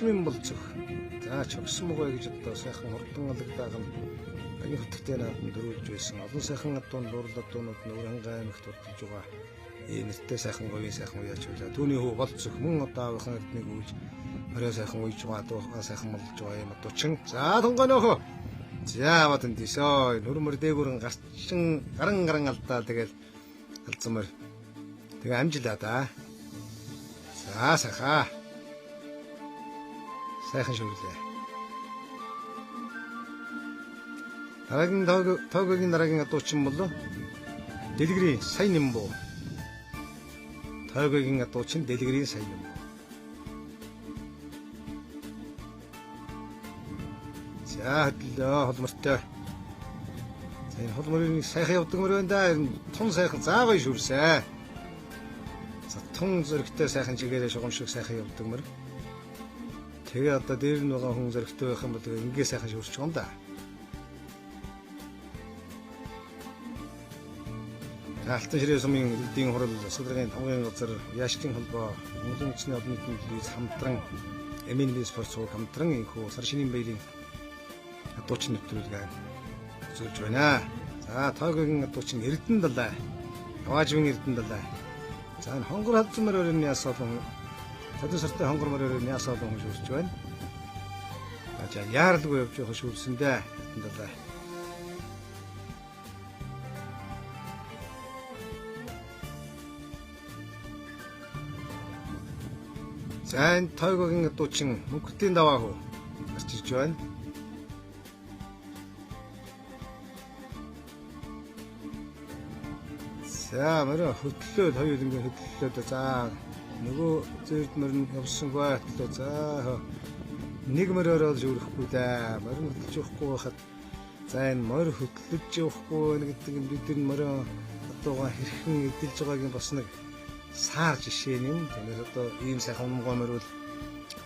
Юм болцох. За чогсон мөгөө гэж одоо сайхан хурдан алгадаад багийн хөтөлтэй нааданд дөрүүлж байсан. Олон сайхан адуун дурлал дуунууд Нүүрхангай аймагт урдж байгаа. Нэртэй сайхан говийн сайхан уяач байлаа. Түүний хүү болцох мөн одоо аавынхан эрднийг үйлж орой сайхан уйж байгаа дуухан сайхан молж байгаа юм адуучин. За тунгонохоо. За бат эндээсөө нүрмөр дээгүүрэн гарчин гаран алдаа тэгэл алзамар. Тэгээ амжилаа да. За сайхан. Сайхан шүрлээ. Дараагийн дараагийн адуучин бол Дэлгэрийн сайн нэмбүү. Тойгогийн адуучин Дэлгэрийн сайн нэмбүү. За хөдлөө холмортой. За энэ холморын сайхан явдаг мөр байна да. Тун сайхан заагүй шүрсээ. За тун зөрөгтэй сайхан чигээрээ шугамшиг сайхан явдаг мөр. Тэгээ одоо дээр нь байгаа хүн зөрөгтэй байх юм бол ингээ сайхан шүрч байгаа юм да. Алтан ширээ сумын эдийн хурал судалгааны тамгын газар яашкин холбоо Монголын үндэсний олон нийтийн телевиз хамтран MNB спорт сууг хамтран энэхүү сар шинийн баярын адуучин нэвтрүүлгээ үзүүлж байна. За тойгогийн адуучин Эрдэнэ далай. Яваажвын Эрдэнэ далай. За энэ хонгор хадсан мөрөөрийн ясаалан садан сартай хонгор мөрөөрийн ясаалан шүрч байна. За яаралгүй явж байгаа шүрсэндээ Эрдэнэ далай. За энэ тойгогийн адуучин мөнхтийн даваа хөө гарч ирж байна. За мөрөө хөдлөлөө хоёул ингээ хөдлөлөө за нөгөө зэрд мөрн явсангүй хөдлөө за нэг мөрөөрөө зүрхэхгүй да мөрн хөдлөж явахгүй байхад за энэ мөр хөдлөж явахгүй гэдэг нь бид нар мөрөө одоогоо хэрхэн эдэлж байгааг нь бас нэг саар жишээ юм. Тэгэхээр одоо ийм сайхан мөнгөмөр бол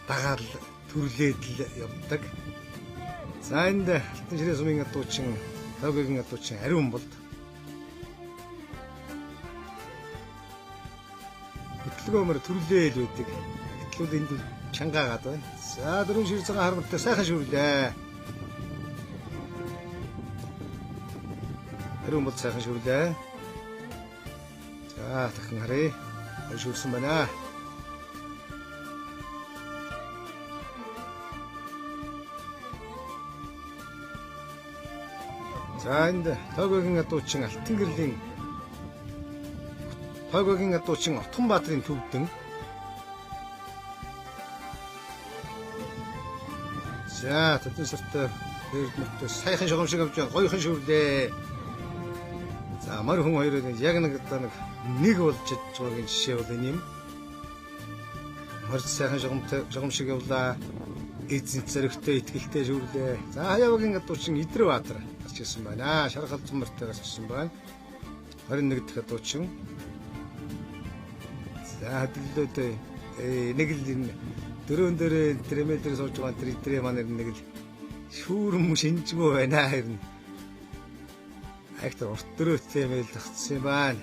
дагаал төрлээд л явдаг. За энд алтан ширээ сумын адуучин, тойгогийн адуучин ариун болд. Хөтлөгөмөр төрлөөл үүдэг. Хөтлүүд энд чангаагаад байна. За дөрөв шир цагаан хармалтай сайхан шүрлээ. Ариун болд сайхан шүрлээ. За дахин харъя. Шүрсэн байна. За энд тойгогийн адуучин Алтан гэрлийн тойгогийн адуучин Отгонбаатрын төвдөн. За тэдэн сартай дээрд мөртөө сайхан шугамшиг авч гоёхан шүрлээ. За мөр хүн хоёрыг яг нэг одоо нэг болж чадж байгаагийн жишээ бол энэ юм. Мөр сайхан шугамшиг явлаа. Эзэн зэрэгтэй итгэлтэй шүрлээ. За хаяагийн адуучин Идрбаатар гарч ирсэн байна. Шарх алзан мөртөө гарч ирсэн байна. 21 дахь адуучин. За хөдлөлөөтэй нэг л энэ дөрөөн дээрээ тремедэр сууж байгаа тэр маань нэг л шүүрэн шинжгүй байна хэрнэ. Актер урт дөрөвтэй мэйл тагцсан юм байна.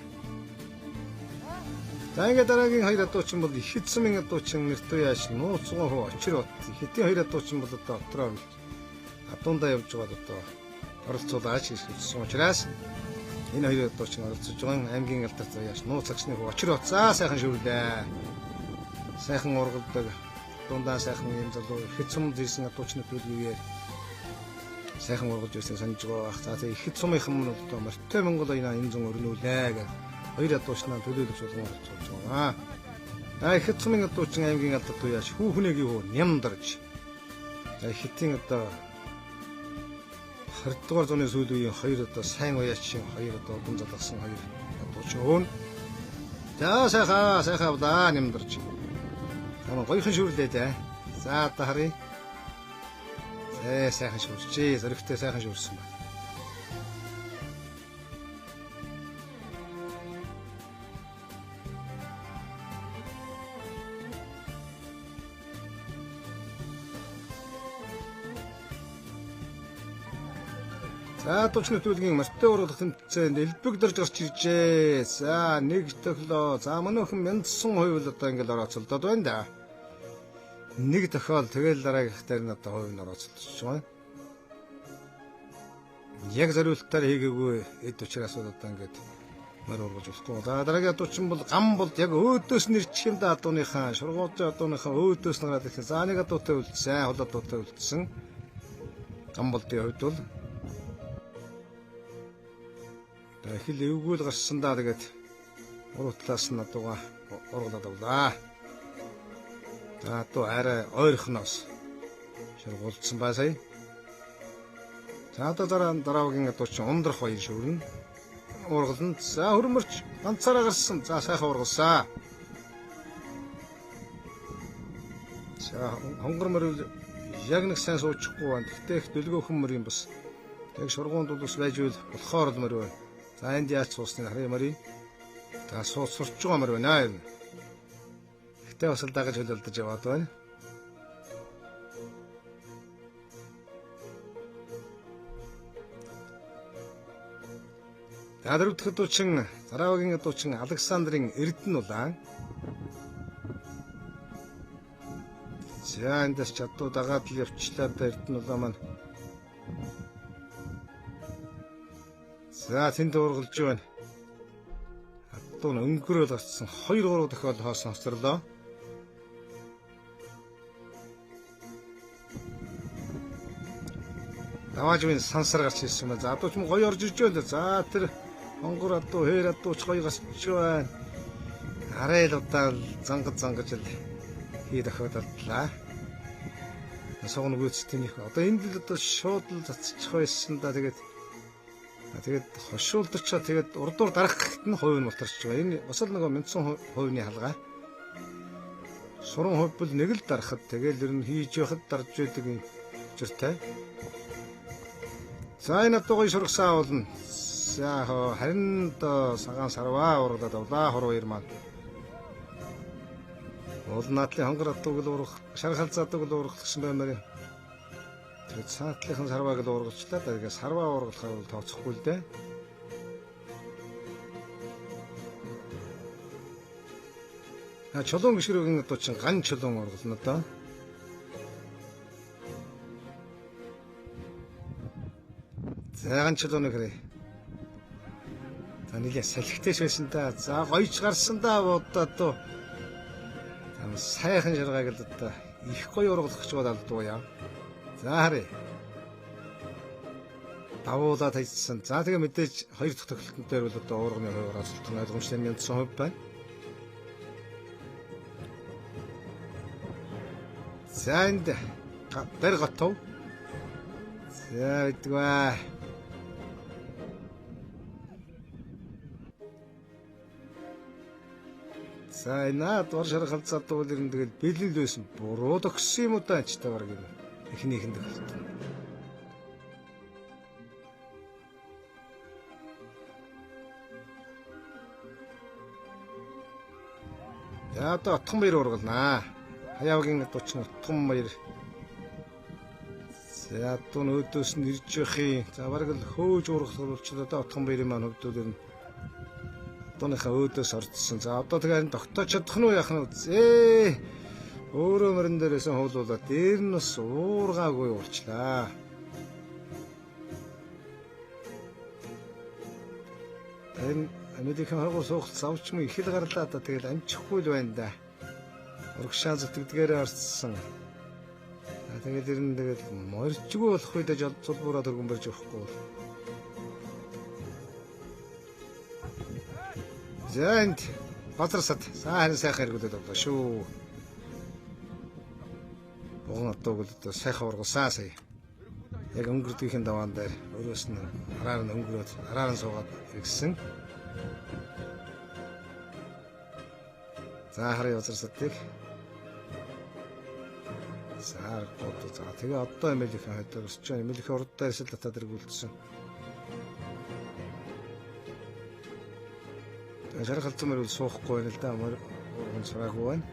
За ингээд дараагийн хоёр адуучин бол Ихэд сумын адуучин нэртэй яаш нууцгоо хөө очир бат. Ихэдийн хоёр адуучин бол одоо дотроо адуундаа явж байгаа одоо оролцуулаач гэсэн учраас энэ хоёр адуучин оролцож байгаа аймгийн алдарт яаш нууцагчны хөө очир бат. За сайхан шүрлээ. Сайхан ургалдаг дундаа сайхан юм залуу Ихэд сум зийсэн адуучнууд үеэр сайхан ургалж байсан санаж байгаа. За тэгээ Ихэд сумынхан нь одоо Морьтой Монгол аяна энэ зүүн өрнүүлээ гэх хоёр адуучнаа төлөөлөх болгон оролцож байгаа. Ихэд сумын адуучин аймгийн алдарт уяаш хүүхнээгийн хөө Нямдарж. За Ихэдийн одоо 20 дугаар зууны сүүл үеийн хоёр одоо сайн уяачийн хоёр одоо одон залгасан хоёр адуучин өөн. За сайхан авлаа Нямдарж. Тамаа гоёхан шүрлээ дээ. За одоо харъя. Сайхан шүрчээ. Зөрөгтэй сайхан шүрсэн байна. За төвч нэвтрүүлгийн Морьтой ургалах тэмцээнд элбэг дорж гарч иржээ. За нэг төглөө. За манай хүн мяндсан хувь л одоо ингээл орооцолдоод байна да. Нэг тохиол тэгэл дараагийнх дээр нь одоо хувь нь орооцолдож байгаа. Яг зориултаар хийгээгүй эд учраас одоо ингээд мөр ургаж болохгүй. Дараагийн адуучин бол гам бол яг өөдөөс нэрчих юм да адууныхаа шургуулжаа адууныхаа өөдөөс нараад их. За нэг адуутай үлдсэн, хол адуутай үлдсэн. Гам болдын хувьд бол хил эвгүүл гарсан да тэгээд уруу талаас нь адууга ургалаад авлаа. За одоо арай ойрхоноос шургуулсан ба сая. За одоо дараагийн адуучин ундрах баяр шүүрнэ. Ургална. За хөрмөрч ганцаараа гарсан. За сайхан ургалсаа. За хонгор мөр яг нэг сайн суучихгүй байна. Гэхдээ их дөлгөөхөн мөр юм бас. Яг шургуунд бол бас байж үйл болохоор л мөр байна. За энд яаж суусныг харъя мөрий. За сурч байгаа мөр байна. Гэтэ бас л дагаж хөлөлдөж яваад байна. Дөрөв дэх адуучин Заравагийн адуучин Александрын Эрдэнэ улаан. За эндээс ч адуу дагаад л явчлаа да Эрдэнэ улаан маань. За тэнд ургалж байна. Адуу нь өнгөрөөл гарсан 2-3 тохиол хоосон хоцорлоо. Давааж минь сансар гарч ирсэн байна. За адууч мөн гоё орж ирж байна. За тэр хонгор адуу, хээр адууч гоё гарч байна. Арай л удаа зангаж л хий тохиолдлаа. Асуугын гүйцэтгийнх. Одоо энд л одоо шууд л цацчих байсан да тэгээд хошуулдачаа тэгээд урдуур дарах гэхэд нь хувь нь мултарч байгаа. Энэ бас л нөгөө мэдсэн хувийн халгаа. Суран хувь бол нэг л дарахад тэгээд ер нь хийж явахад дарж байдаг юм зэртэй. За энэ адуугыг сургасаа болно. За харин одоо сагаан сарваа ургалаад авлаа хор хоёр маань. Уул наадлын хонгор адууг л ургах, шар халзаадаг л ургах гэсэн баймаар. Тэгээд цаатлынхан сарвааг л ургалчлаа. Тэгээд сарваа ургалахаар бол тооцохгүй л дээ. Чулуун гişрүүгийн адуучин ган чулуун ургална даа. За ган чулууныг хэрэг. За нэлээ салхитэйш байсан да. За гоёч гарсан да удаа дөө. Сайхан шаргааг л одоо их гоё ургалах гэж бодалдуу яа. За харъя. Давуулаад хайцсан. За тэгээ мэдээж хоёр дахь тохиолдолд дээр бол одоо уурганы хувь оролцолтын ойлгомжтой нэмсэн хувь байна. За энд бэр готов. За идэгвэ. За энэ дор шарах халзаад бол ер нь тэгэл бэлэн л байсан. Буруу төгссөн юм уу даа ч тавар гэнэ. Эхнийхэн төгсөлт. За одоо отхон баяр ургалнаа. Хаяагийн адуучин отхон баяр. За одоо өөдөөс нь ирж явахын. За бараг л хөөж ургалах болчихлоо да отхон баярын маань хөвдөл ер нь. Одооныхаа өөдөөс ордсон. За одоо тэгээ тогтоож чадах нь уу яах нь үзээ. Өөрөө мөрөн дээрээс хуулуулаад дээр нь бас уургаагүй уулчлаа. Энэ Америкийн хагуу суугалт савч мө их л гарлаа да тэгэл амжихгүй л байна да. Урагшаа зүтгэдгээрээ орцсон. Тэгээд ер нь тэгэл морьжгүй болох үедээ зулбуураа дөргөн барьж явахгүй. За энд базарсад сайн сайхан хэрэглээд байгаа шүү. Богн атууг л одоо сайхан ургалсаа сая. Яг өнгөрдгийнхэн даваан дээр өрөөс нь араар нь өнгөрөөд араар нь суугаад ирсэн. За харъя базарсадыг. За гот за тэгээ одоо Америкийн хайдаар өсч байгаа. Америкийн урдтай эсэл татаад эргүүлсэн. Шарах халзан мөр суухгүй байна л да. Урган сураагүй байна.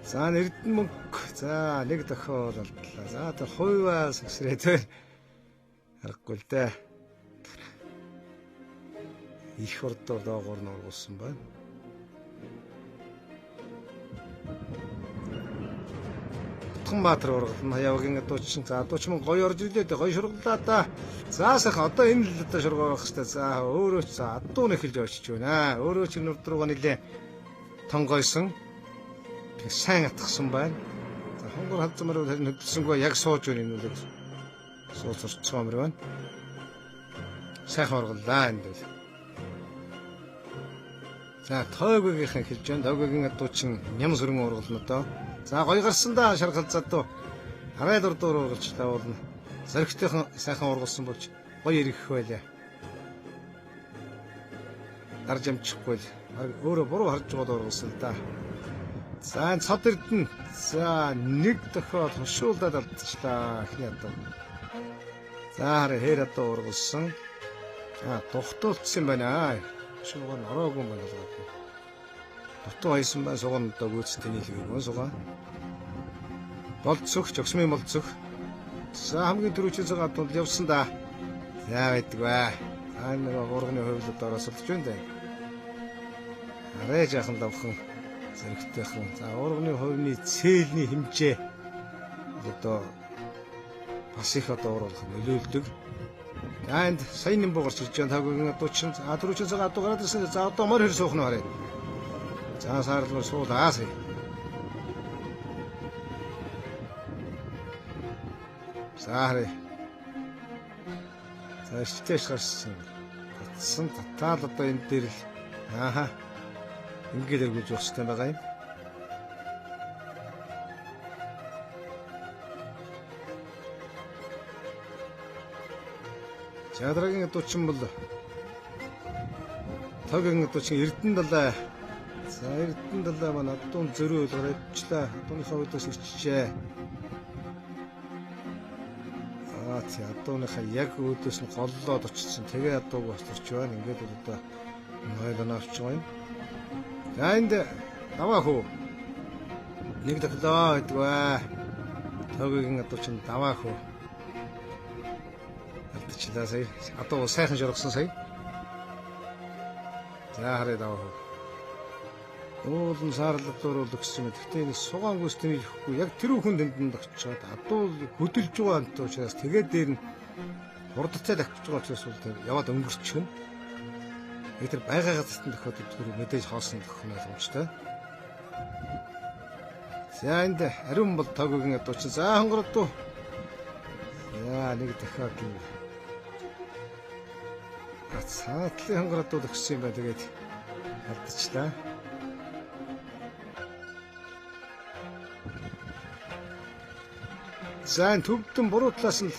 За Эрдэнэ мөнгө. За нэг тохиол болтлаа. За тэр хуваа сэгсрээд байна. Харахгүй л да. Их урдуур доогоор нь ургуулсан байна. Утганбаатар ургал нь Хаяагийн дуучин. За дуучин гоё орж ирлээ. Гоё шургалаа да. За сайхан одоо энэ л одоо шургаа байх хэвээр. За өөрөө ч за адуу нэхэлж очиж байна. Өөрөө ч нүрд руугаа нилээ тонгойсон. Тэг сайн атгсан байна. За хонгор халдмаар харин хөдөлсөнгөө яг сууж байна энэ үлэг. Сууж орцсон юм байна. Сайхан ургалаа энэ л. За тойгогийнхэн хэлж байна. Тойгогийн дуучин ням сүрэн ургална доо. За гоё гарсан да шаргал задуу. Арай дурдуур ургалчлаа болно. Зоригтойхон сайхан ургалсан болж гоё ирэх байлаа. Гарч амжихгүй л өөрөө буруу харж байгаа ургалсан л да. За энэ цод эрдэнэ. За нэг дохиод хошуулдаад алдчихлаа. Эхний адуу. За хараа хээр адуу ургалсан. За тухтуулсан байна. Шууган ороогүй юм байна. Дутуу хайсан бай суган одоо гүйцэд нийлгэв сугаа. Болцох, жогсмын болцох. За хамгийн түрүүчээс гадууд явсан да. За байдаг бай. За нэг урганы хувьлууд оросолж байна да. Арай жаахан давхан зэрэгтэйхэн. За урганы хувьны цээлний хэмжээ одоо бас их одоо уруулах нөлөөлдөг. За энд сайн нэмбэ гарч ирж байгаа таагийн дуучин. А түрүүчээс гадуу гараад ирсэн. За одоо мөр хэр суух нь харъя. За саарлуу суулаа сая. За харъя. За шигтэж гарсан. Татсан татаал одоо энэ дээр л ааха ингээд эргүүлж явах хэрэгтэй байгаа юм. За дараагийн дуучин бол тойгогийн дуучин Эрдэнэ далай. За Эрдэнэ далай маань адуун зөрөө гараажлаа. Адууныхаа үдээс ирчихжээ. Тий адууныхаа яг өөдөөс нь голлоод очсон. Тэгээ адууг босторч байна. Ингээд бол одоо нойлоо авч байгаа юм. За энд даваа хөө. Нэг дахлаа гэдэг бай. Тойгогийн адуучин даваа хөө. Алдчихлаа сая. Адуу сайхан жоргосон сая. За харъя даваа хөө. Уулын саарлал дөрөөл өгсөн. Гэхдээ нэг сугаан гүйцэд нэхгүй яг тэр хүн дэнд очиод адуу хөдөлж байгаа ант учраас тэгээд дээр нь хурдтай давчих байгаа учраас бол яваад өнгөрчихнө. Яг тэр байгаага татсан тохиолдолд тэр мэдээж хоосон тохиол боломжтой. За энд ариун бол тойгогийн дуучин. За хонгороо дуу. Яа нэг дахиад юм. Цаатлын хонгороо дуу өгсөн юм байна тэгээд алдчихлаа. За төвдөн буруу талаас нь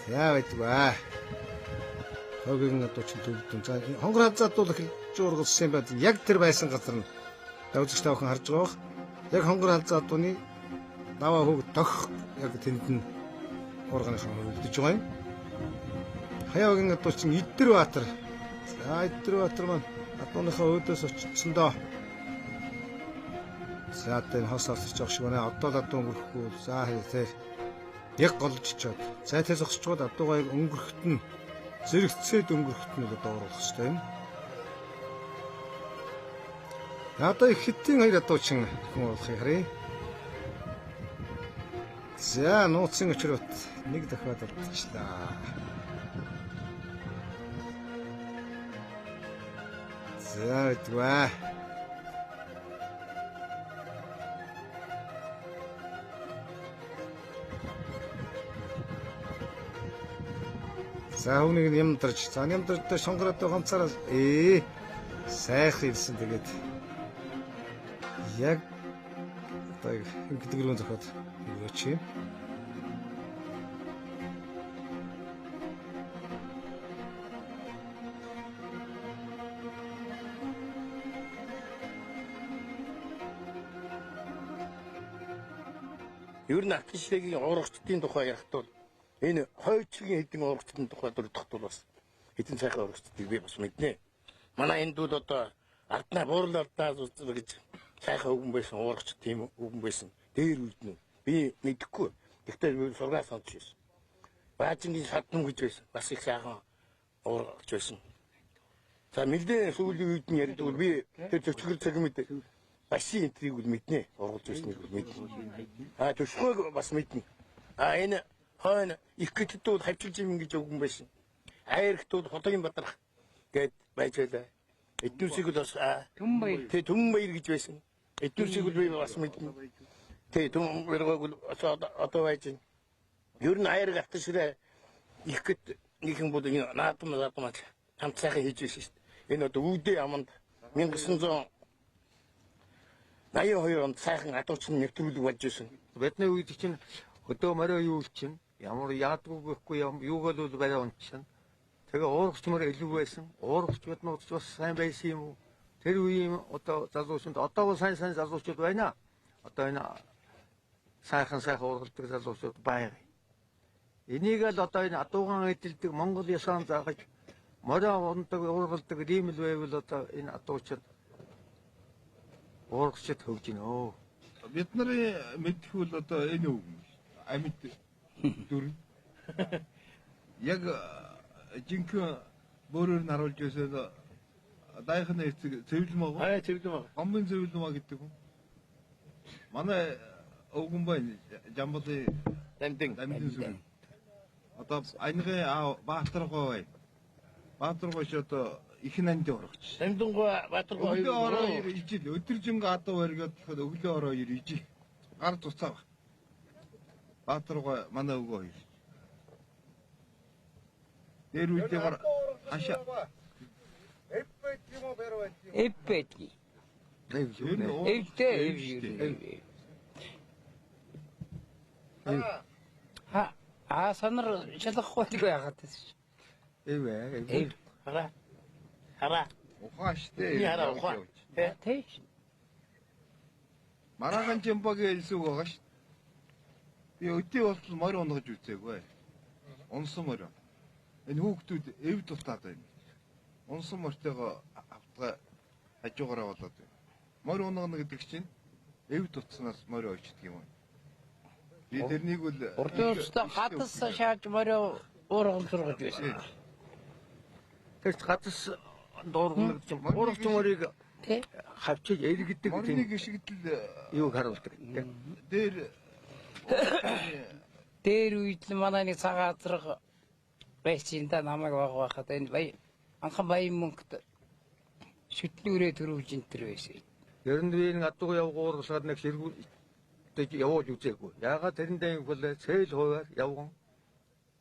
яа байдаг вэ? Тойгогийн дуучин төвдөн. За хонгор хазаадуул эхэлж ургалсан юм байна. Яг тэр байсан газар нь давжигч тавхан харж байгаа бох. Яг хонгор хазаадууны даваа хөг дох яг тэнд нь урганыхаа хөвөлдөж байгаа юм. Хаяагийн дуучин Идэрбаатар. За Идэрбаатар маань адууныхаа өөдөөс очсон доо. За энэ хос авсарч явах шиг байна. Одоо л адуу өнгөрөхгүй. За тэр яг голж чад. Зайтаа зогсчод адуугаа өнгөрөхт нь зэрэгцээд өнгөрөхт нь одоо урах хэрэгтэй юм. Одоо их хитийн хоёр адуучин хүн урахыг харъя. За нууцын өчрөт нэг дахиад алдчихлаа. За идвэ. За хүнийг нямдарч. За нямдарч сонгороод ганцаараа сайхан ирсэн тэгээд яг одоо ингээд гэрүүн зохиод өгөөч юм. Ер нь Атшигийн урагчдын тухай ярих тул энэ хойчгийн хэдэн урагчдын тухай дурдах тул бас хэдэн сайхан урагчдыг би бас мэднэ. Манай энд бол одоо арднаа буурлалдаа гэж сайхан өгөн байсан урагч тийм өгөн байсан. Дээр үед нь би мэдэхгүй. Гэхдээ сургаас сонсч байсан. Баажингийн шатном гэж байсан. Бас их сайхан урагч байсан. За нэлээд сүүлийн үед нь ярьдаг би тэр зөвчгөр цаг мэдээ басын энтрийг бол мэднэ. Ургалж байсныг бол мэднэ. Төшгөөг бас мэднэ. Энэ хойно их гэтэд хавчилж юм гэж өгөн байсан. Айрхтууд Худгийн Бадрах гэд байж байлаа. Эднүсийг бол бас Түмбаяр. Тэ Түмбаяр гэж байсан. Эднүсийг бол би бас мэднэ. Тэ Түмбаяр бол одоо байж байна. Ер нь айрг авташраа их гэт нэгэн бол энэ наадам хамт сайхан хийж байсан шүү дээ. Энэ одоо үүдээ аманд 1982 онд сайхан адуучин нэвтрүүлэг болж байсан. Бидний үед чинь өдөө морой юу чинь ямар яадгүй гэхгүй юуг бол барай унчихсан. Тэгээ уурагчмаар илүү байсан. Уурагчуд нь бас сайн байсан юм уу? Тэр үеийн одоо залуучууд одоо сайн залуучууд байна. Одоо энэ сайхан уургалдаг залуучууд байна. Энийг л одоо энэ адуугаан эдэлдэг Монгол ясаан заахаж морой ундаг уургалдаг ийм л байвал одоо энэ адуучид уурагчид хөвж гинөө. Бид нарын мэдэх бол одоо энэ үг амьд дүр. Яг жинхэнэ бөөрөөр нь харуулж байсан дайхны эцэг цэвэрлэм аа. Цэвэрлэм аа. Гомбын цэвэрлэм аа гэдэг юм. Манай өвгөн байна. Жамбалы дамдын сүр. Одоо анигын Баатаргой. Баатаргой ч одоо их нанд орогч. Дамдангой Баатаргой өглөө ороо ижил өдөржингө адуу барьгаад өглөө ороо ижил. Гар туцаа. Баатаргой манай өвгөө хоёр. Тэр үедээ хашаа эппэт юм уу барвал юм. Эппэт. Санар шалгахгүй яагаад гэсэн. Хараа. Ухааштай. Яра ухаа. Тэйш. Маргаан жимбагийн элсүүг байгаа ш. Би өдөө болтол морь унгаж үзээгүй. Унсан морь. Энэ хүүхдүүд эв дутаад байна. Унсан мортойгоо автга хажуугаараа болоод байна. Морь унгана гэдэг чинь эв дутснаас морь ойчдөг юм. Би тэрнийг бол Урдөөстэй гадас шааж морь уургалж байсан. Тэр гадас дуургал гэж уургалж морийг хавчиж эргэдэг морины гიშгдэл юуг харуулдаг. Дээр үед л манай нэг цагаан азраг байсан да намайг байхад энэ анхан баян мөнгөд шүтлүүрээ төрүүлж энтер байсан. Ер нь би нэг адуу явгуур уургалаад нэг сэргүүл явуулж үзээгүй. Яагаад тэрэндээ бол цээл хуваар явган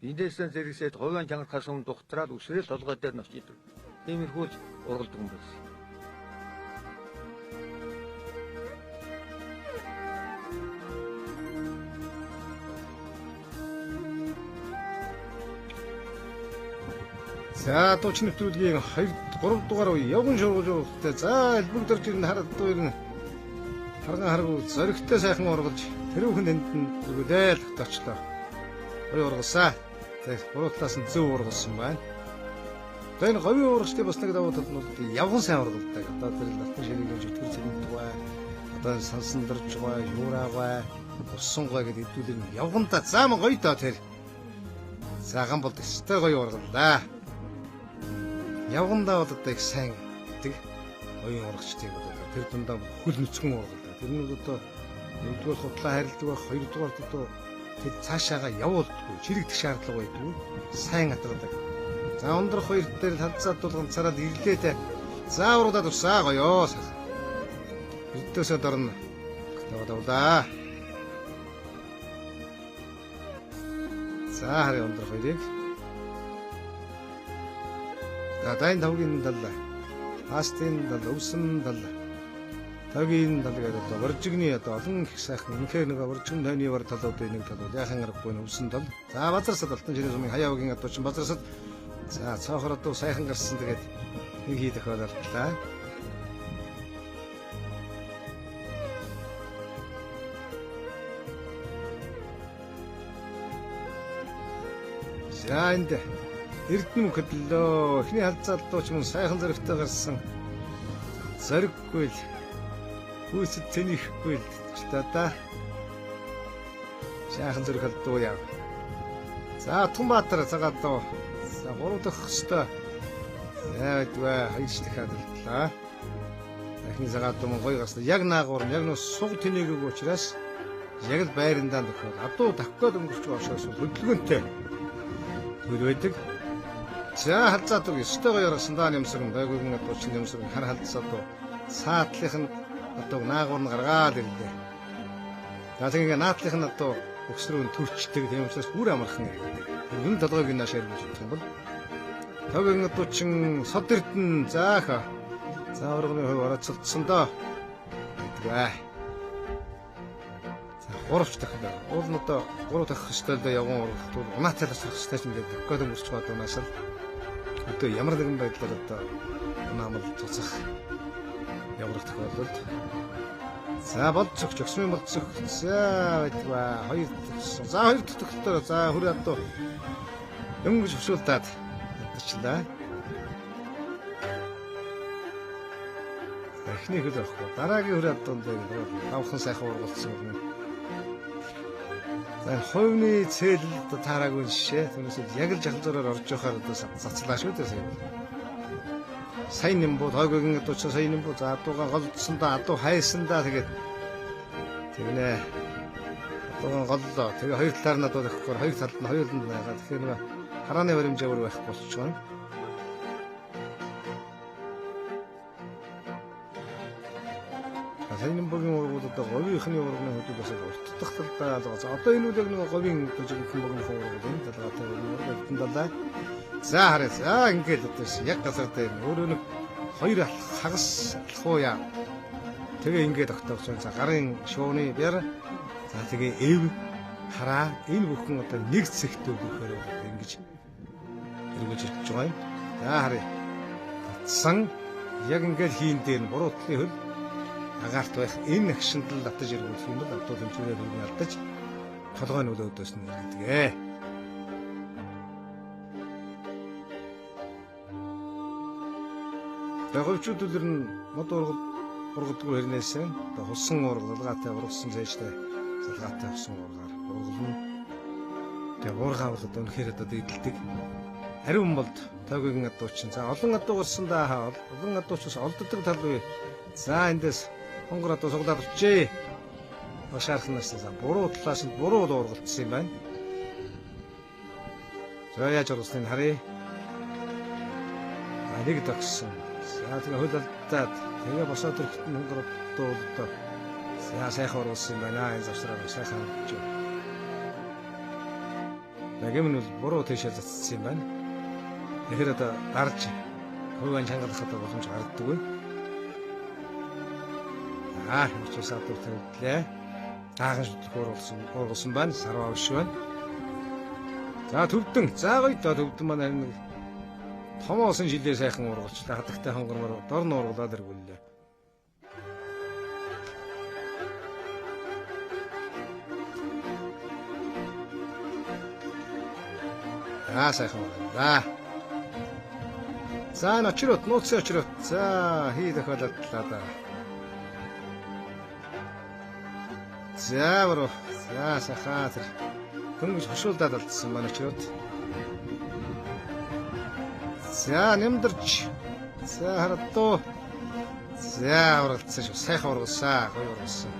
эндээсээ зэрэгсээд хувийн чангархаас өмнө духтраад үсрээл толгой дээр нас идэв. Тиймэрхүү л ургалдаг юм байсан. За дуучин нэвтрүүлгийн 2 3 дугаар үе явган шургуулжтай. За элбэг дөрж ирнэ хараад дуу ирнэ. Харган харгуу зөрөгтэй сайхан ургалж тэрүүхэн тэнд нь зүгдэл тогточлоо. Гоё ургалсаа. За буруу талаас нь зөв ургалсан байна. За энэ говийн ургалчдын бас нэг давуу тал нь бол явган сайн ургалдаг. Одоо тэр алтан ширээгийн зүтгэр цэгнэдгвэ. Одоо сансан дөржгвэ, юураагаа, уссангвэ гэдэг хэдүүлэн явгандаа заам гоё доо тэр. Цагаан бол өстой гоё ургалдаа. Явгандаа бол одоо их сайн гэдэг оюун урагчдыг бол тэр дундаа хөл нүцгэн ургалдаг. Тэр нь одоо нэгдүгээр хутлаа харилдаг байх, хоёрдугаар одоо тэр цаашаага явуулдаггүй, чирэгдэх шаардлага байдгүй, сайн атгадаг. За ундрах хоёр дээр талцаад дулган цараад ирлээ. За урагдаад урсаа гоёо. Эрдөөсөө дорно. Тавдаа. За харин ундрах хоёрыг. За дайн тавгийн таллаа. Пастын тал, өвсөн тал. Тагийн тал гэдэг одоо боржигны одоо олон их сайхан үнэхээр нэг боржигн тойны бар талуудын нэг тал яхан аргагүй өвсөн тал. За базарсад алтан шинэ сумын хаяагийн одоо чин базарсад. За цаохор одоо сайхан гарсан тэгээд нэг хий тохиолдлаа. За энд Эрдэнэ хөдлөө эхний халзаалдууч мөн сайхан зөрөгтэй гарсан. Зориггүй л хүүсэд тэнийхгүй л ч та. Сайхан зөрөг халдуу яа. За Тунбаатар цагаат доо. За 3 дахь хөстөө. Яад вэ? Хоёрч дахь хадлаа. Эхний цагаат юм гоё гарсан. Яг наагуур яг нөө суг тэнэгийг учраас яг л байрандаа тохиол адуу давхгаад өнгөрч байгаа учраас хөдөлгөөнтэй хөл байдаг. За халзаад үг өстой гоё гарсан даа нэмсэрэн байгүйгэн адуучин нэмсэрэн хар халдсаад саатлих нь одоо наагуур нь гаргаад ирлээ. За тэгээ наатлих нь одоо өксрүүн төрчдөг тийм учраас бүр амархан ирдэг. Өргөн толгойг нь нааш ярьж бодох юм бол тавгийн адуучин сод эрдэн зааха. За урганы хувь орооцолдсон доо. Тэгвэ. За гуравч дахь. Уул нь одоо 3 дахь хөстөлдөө явган ургалтууд унаацалж сурах хөстэй юм дээр гол өнгөрч байгаа дуунаас л одоо ямар нэгэн байдлаар одоо унаамал цуцах явах тохиолдолд за болцох жогсмын болцох за байтугай хоёр төгссөн. За хоёр төгөлтөөр за хөр одоо өнгөж хөшүүлдаад ядчихлаа. Эхний хөл авахгүй. Дараагийн хөр адуунд давхан сайхан ургалцсан юм. За хувийн цэл одоо таараагүй жишээ. Түүнээс яг л жахал зураар орж явахаар одоо цацлаа шүү дээ сая. Сайн юм бод хойгогийн одоо ч сайн юм бод за адууга голдсон да адуу хайсан да тэгээд тэгнэ. Адууга голлоо. Тэгээ хоёр талаар нь одоо тэгэхгүй хоёр талд нь хоёуланд байгаа. Тэгэхээр нэг харааны баримжаагаар байх болчих жоон. Сайн бүгийн ургууд одоо говийнхны урганы хөдөлгөөс урттах талдаа за одоо энэ үл яг нэг говийн жижигхэн бүгийн ургууд энэ талаатай ургууд далаа. За хараа за ингээд одоо яг газартай өөрөө нэг хоёр хагас алхуу яа. Тэгээ ингээд тогтоож за гарын шууны бяр за тэгээ эв хараа энэ бүхэн одоо нэг цэгтөө бүхээр ингэж эргэж ирж байгаа юм. За хараа. Татсан яг ингээд хийн дээр буруутлын хөл агаарт байх энэ агшинд л татаж иргүүлэх юм бол одоо тэмцээрээр үргэлж алдаж толгойн өлөөдөөс нь иргэдэг. Даговчдууд нь мод ургадгүй хэрнээсээ одоо хусан ургалгаатай ургасан цааштай салгаатай хусан ургаар ургална. Тэгээ уургаа бол одоо үнэхээр одоо идэлдэг. Ариун болд тойгын адуучин. За олон адуу гарсан да олон адуучаас олддог тал бай. За эндээс хонгор адуу суглаад өчөө. Башаархнаас за буруу талаас нь буруу ургалцсан юм байна. За яаж ургалсныг харъя. Нэг дагсан. За тэгээ хөл алдаад тэгээ босоод ирэхэд хонгор адуу одоо сайхан ургалсан юм байна. Энэ завсраа сайхан ургалж байна. Яг юм нь буруу тийшээ цацсан юм байна. Тэгэхээр одоо дарж хувийн чангалах одоо боломж гардаггүй. Хэмчээс адуу тавьдлаа. Дааган шүтлэх ургалсан байна. Сарваа биш байна. За төвдөн. За гоё доо төвдөн маань харин нэг томоосон жилээ сайхан ургалчлаа. Хадагтай хонгормоор дор нь ургалаад иргүүллээ. Сайхан ургалаа. За очрот нууцсан очрот. За хий тохиолдлаа да. За бро. За сахаа тэр дөнгөж хошуулдаад алдсан маань очрот. За нэмдэрч. За харатуу. За уралцсан шүү. Сайхан ургалсан. Гоё ургалсан.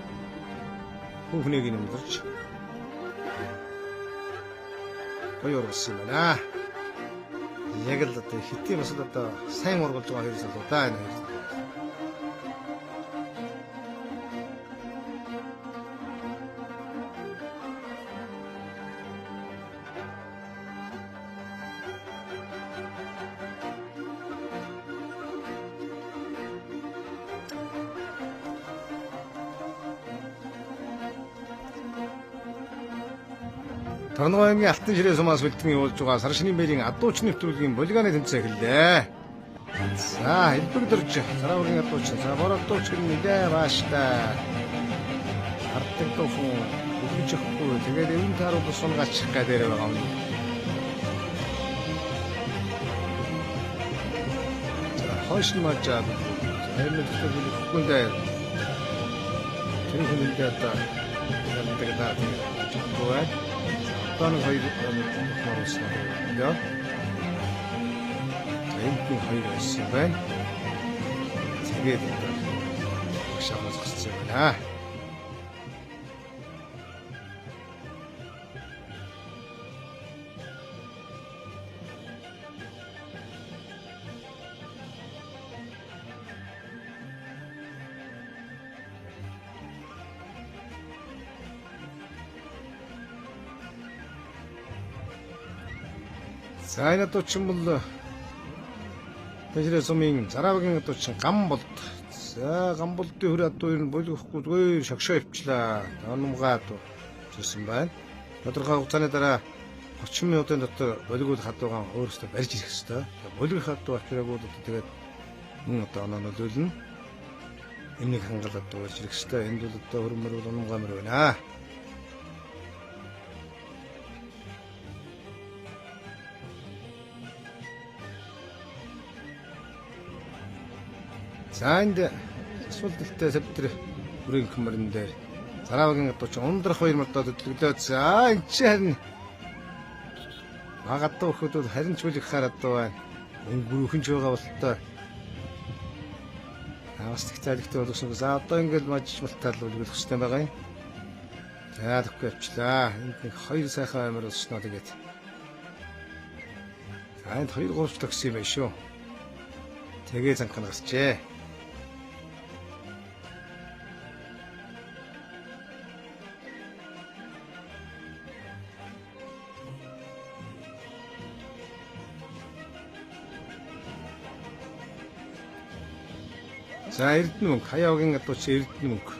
Хүүхнийг нэмдэрч. Гоё ургалсан байна. Яг л одоо хитийн бас одоо сайн ургалж байгаа хэрэгс л удаа энэ. Торногоо аймгийн Алтан ширээ сумаас бэлтгэн явуулж байгаа сар шинийн бэрийн адууч нэвтрүүлгийн булгааны тэмцээн эхэллээ. За хэлбэгдэрч сараагийн адууч за бородууч нэлээ бааштай. Арддаг тофон өгөжөхгүй тэгээд эвэн таарууд сунгачих гэдэг байгаа юм. Хойш нь мачаад харин зөвхөн хүндээ тэр хүндээ одоо яг даа чиггүй. Таны хоёр морсон. Яа. Энд хоёр байсан байна. Тэгээд байна. За энэ дуучин бол Тэжрээ сумын Заравгийн дуучин Гамболд. За Гамболдын хөр адуу ер нь болгохгүй зүгээр шогшоо өвчлээ. Ономгаа дуу зүсэн байна. Тодорхой хугацааны дараа 30 минутын дотор болгоул хадуугаан өөрөөсөө барьж ирэх ёстой. Болгох хадуу очраагүй бол тэгээд мөн одоо оноо нөлөөлнө. Энийг хангалаад дуурж ирэх ёстой. Энд бол одоо хөрмөр бол ономгаа мөр байна. За энд асуулттай септер бүрийн хэмрэн дээр Заравгийн дуучин ундрах 2 мордод төлөвлөө. За энэ чинь харин магадгүй хөхөд бол харин ч үлэх хараад байна. Энэ бүрхэнж байгаа болтой. Аваас тэгтэлэгтэй болгосон. За одоо ингээд мажиж малтал үлгэх хэрэгтэй байгаа юм. За тэггүй явчлаа. Энд нэг 2 сайхан амир болсноо тэгээд. За энд 2 3 төгс юм байна шүү. Тэгээ занхан гарчээ. За Эрдэнэ мөнгө хаяагийн адуу чи Эрдэнэ мөнгө.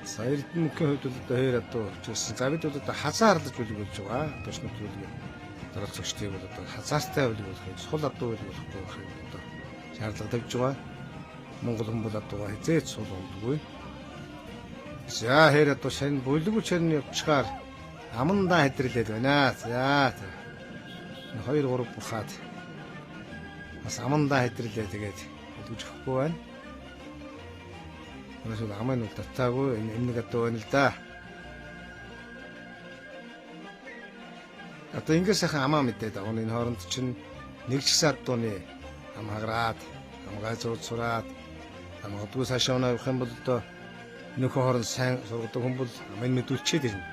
За Эрдэнэ мөнгөний хувьд бол одоо хэр адуу чийсэн. За бид бол одоо хазаарлаж үлгүүлж байгаа. Тушны төлөвлөгөө дараах зочдыг бол одоо хазаартай үлгүүлэх, сул адуу үлгүүлэхгүй байх одоо шаардлага тавьж байгаа. Монгол хүн бол адуугаа хизээч сул болдоггүй. За хэр адуу шин бүлгүү чирний явчихаар амандаа хэдрэлээд байна. За 2 3 бухаад бас амандаа хэдрэлээ тэгээд үлгэж өгөхгүй байна. Өнөөдөр амын үл татаагүй энэ нэг адуу байна л да. Одоо ингэ сайхан амаа мэдээд байгаа. Энэ хооронд чинь нэг ч гэсэн адууны ам хагараад, амгаа зууд сураад, амгадгүй цаашаа унаа явах юм бол одоо нөхөн хооронд сайн сургадаг хүн бол амын мэдүүлчихэд ирнэ.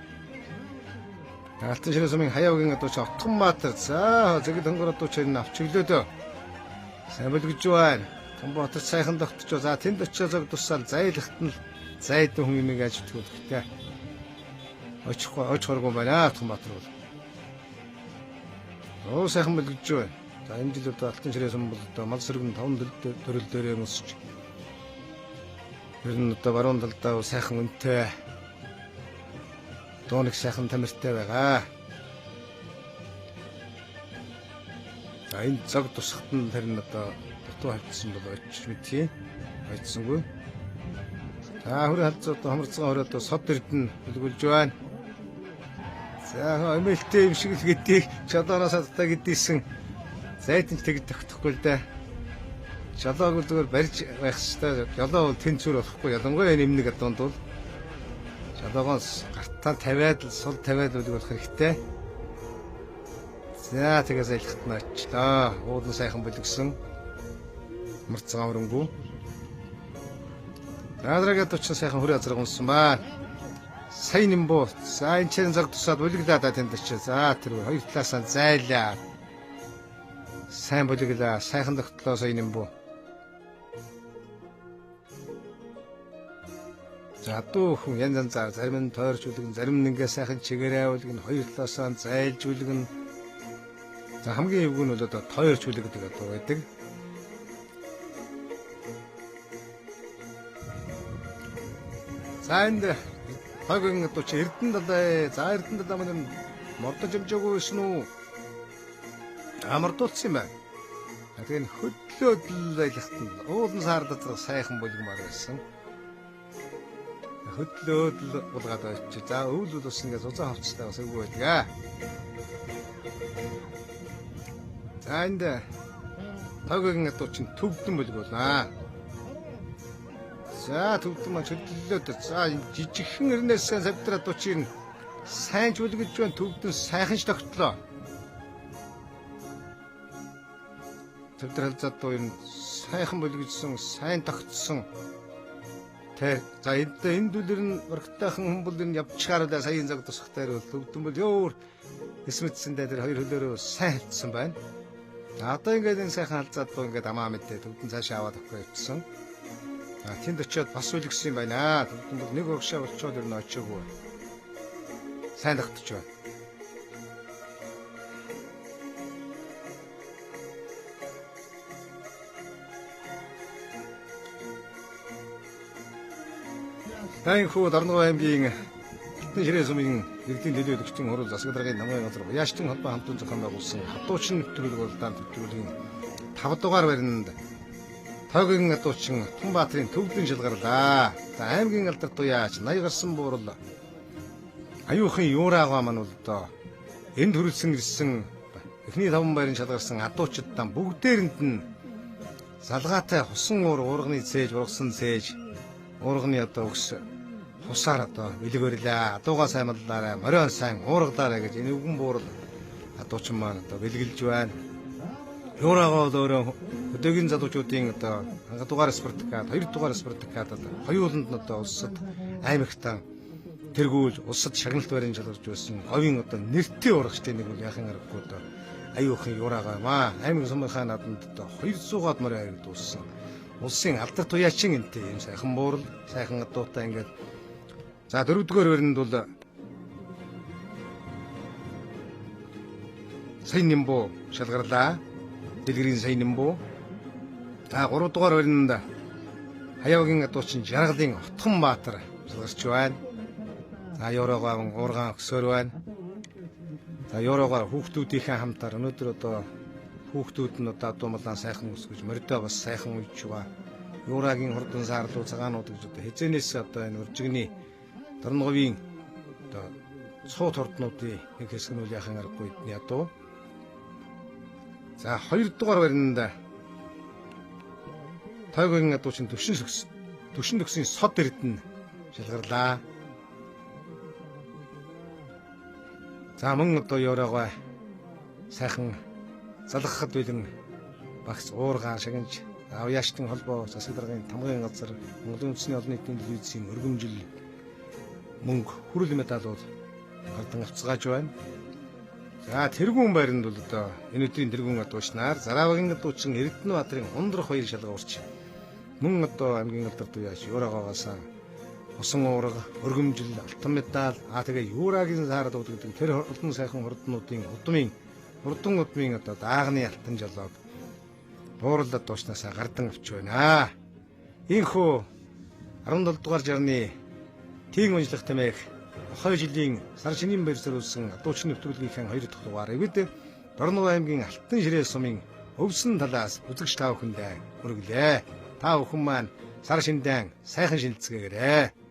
Алтан ширээ сумын хаяагийн адуу чи Автомбаатар. За зэгэл хонгор адуу чи энэ авч өглөөдөө. Сайн болгож байна. Автомбаатар сайхан тогтчоо. За тэнд очиж зог тусаал зайлахт нь зайд хүн юмыг ажигдах хэрэгтэй. Очихгүй байна Автомбаатар бол. Оо сайхан болгож байна. За энэ жил одоо алтан ширээ сум бол одоо мал сэргэн 5 төрөл дээрээ өсч. Ер нь одоо баруун талдаа сайхан үнэтэй. Дооныг сайхан тамиртай байгаа. За энэ зог тусахт нь тэр нь одоо дутуу хавьдсан бол очиж мэдхий. Хайцсангүй. За хөр халзуу одоо хамарцгаа хороод сод эрдэнэ үлгүүлж байна. За эмээлтэй юм шиг л гэдгийг чодооноос хатаа гэдийсэн. Зайдын тэгд тогтохгүй л да. Жолоог зүгээр барьж байх хэрэгтэй. Жолоо бол тэнцвэр болохгүй. Ялангуяа энэ эмнэг адуунд бол жолоогоос гартаа тавиад л сул тавиад үлгэх хэрэгтэй. За тэгээс айлхт нь очлоо. Уулын сайхан бүлгсэн. Марцгаа өрөнгөө. Наадрагаад очин сайхан хөрөө азраг унсан байна. Сайн юм буу. За энэ чинь зог тусаад бүлгэлээ тэнд очив. За тэр хоёр талаасаа зайлаа. Сайн бүлгэлээ. Сайхан тогтлоо сайн юм буу. За дүү хүн янз янзаар зарим нь тойрч үлгэн, зарим нь ингээ сайхан чигээрээ үлгэн, хоёр талаасаа зайлж үлгэн. За хамгийн эвгүй нь бол одоо тойрч үлгдэг одоо байдаг. За энд хойгийн одоо чи Эрдэнэ далай. За Эрдэнэ далай маань мордож амжаагүй байсан уу? Амардуулсан юм байна. Тэгээд хөдлөөдөл байлахт нь уулын саардад сайхан болгомоор байсан. Хөдлөөдөл булгаад байчих. За өвөл бол бас ингээд зузаан хавцтай бас эвгүй байдаг. За энд тойгийн адуу чинь төвдөн болгоолаа. За төвдөн маань хөдлөлөөд. За жижигхэн ирнээс савдраа адуу чинь сайн ч үлгэж байна. Төвдөн сайхан ч тогтлоо. Савдрал задуу юм сайхан болгожсон, сайн тогтсон. тэр за энэ дүлэр нь өргөттэйхэн хүмүүс энэ явчихаараа саяын цаг тусах дээр төвдөн бол өөр эсмэтсэндээ тэр хоёр хөлөөрөө сайн хэлсэн байна. Одоо ингээд энэ сайхан халзаад доо ингээд амаа мэдээ төвдөн цаашаа аваад авахгүй явчихсан. Тэнд очиод бас үлгсэн юм байна. Төвдөн бол нэг өгшөө болчоод ер нь очоогүй. Сайн тогтож байна. Таинхүү Дорногов аймгийн Алтан ширээ сумын иргэдийн төлөө өгчтөн хурал засаг даргын намын газар Яаштын холбоо хамтын зохион байгуулсан хатуучин нэвтрүүлэг болон нэвтрүүлгийн 5 дугаар баринд Тойгийн хатуучин Тунбаатарын төвлөн шалгарлаа. За аймгийн алдар туяач 80 гарсан буурал аюухан юураагаа маань бол одоо энд төрүүлсэн ирсэн эхний 5 байрын шалгарсан хатуучдаа бүгдээрэнд нь залгаатай хусан уурганы цээж ургасан цээж уурганы одоо өгс хусаар одоо бэлгэрлээ. Адуугаа сайн маллаарай, морион сайн уургалаарай гэж энэ үгэн буурал хатуучин маань одоо бэлгэлж байна. Юураагаа өөрөө өдөөгийн залуучуудын одоо хангадугаар спортикад, 2 дугаар спортикад хоёуланд нь одоо улсад аймагтаа тэргүүл улсад шагналт барин шалгарч байсан. Говийн одоо нэртэй урагчтай нэг үл яхан аргагүй одоо аюухан юураагаа маа аймаг сумынхаа нааданд одоо 200-аад морь хайр дууссан. Улсын алдар туяачин энтэй юм сайхан буурал, сайхан адуутай ингээд. За 4-р баринд бол Сайн Нимбу шалгарлаа. Дэлгэрийн Сайн Нимбу. За 3-р баринд Хаяагийн адуучин Жаргалын Отхон Баатар шалгарч байна. За Еврогоо уургаан өксөр байна. За Еврогоор хүүхдүүдийнхээ хамтаар өнөөдөр одоо хүүхдүүд нь одоо дуумлан сайхан өсгөж мордоо бас сайхан үйж байгаа. Еврогийн хурдан саарлуу цагаанууд гэж одоо хязэнээс одоо энэ уржигны Дорноговын одоо цууд хурднуудын нэг хэсэг нь үл яхан аргагүй ядуу. За 2 дугаар баринд Тойгийн адуучин төвшин төгсөн сод эрдэнэ шалгарлаа. За мөн одоо Еврогоо сайхан залгахад билэн багц уургаан шагнаж Яаштын холбоо засаг даргын тамгын газар Монголын үндэсний олон нийтийн телевизийн өргөмжил мөнгө хүрэл медалууд гардан авцгааж байна. За тэргүүн байранд бол одоо энэ өдрийн тэргүүн адуучнаар Заравагийн адуучин Эрдэнэбаатарын Ундрах баяр шалгуурч мөн одоо аймгийн алдар туяач Юурагоогоос усан уурга өргөмжил алтан медаль тэгээ Юурагийн саард гэдэг тэр олон сайхан хурднуудын урдан удмын одоо даагны алтан жолоог буурлаад дуушнаасаа гардан авч байна. Ийхүү 17 дугаар жарны тийм унжлах тамиг 2 жилийн сар шинийн баяр сөрүүлсэн адуучин нэвтрүүлгийнхээ 2 дахь дугаарыг бид Дорногов аймгийн Алтан ширээ сумын өвсөн талаас үзэгч та бүхэндээ хүргэлээ. Та бүхэн маань сар шиндэн сайхан шинэлцгээгээрэй.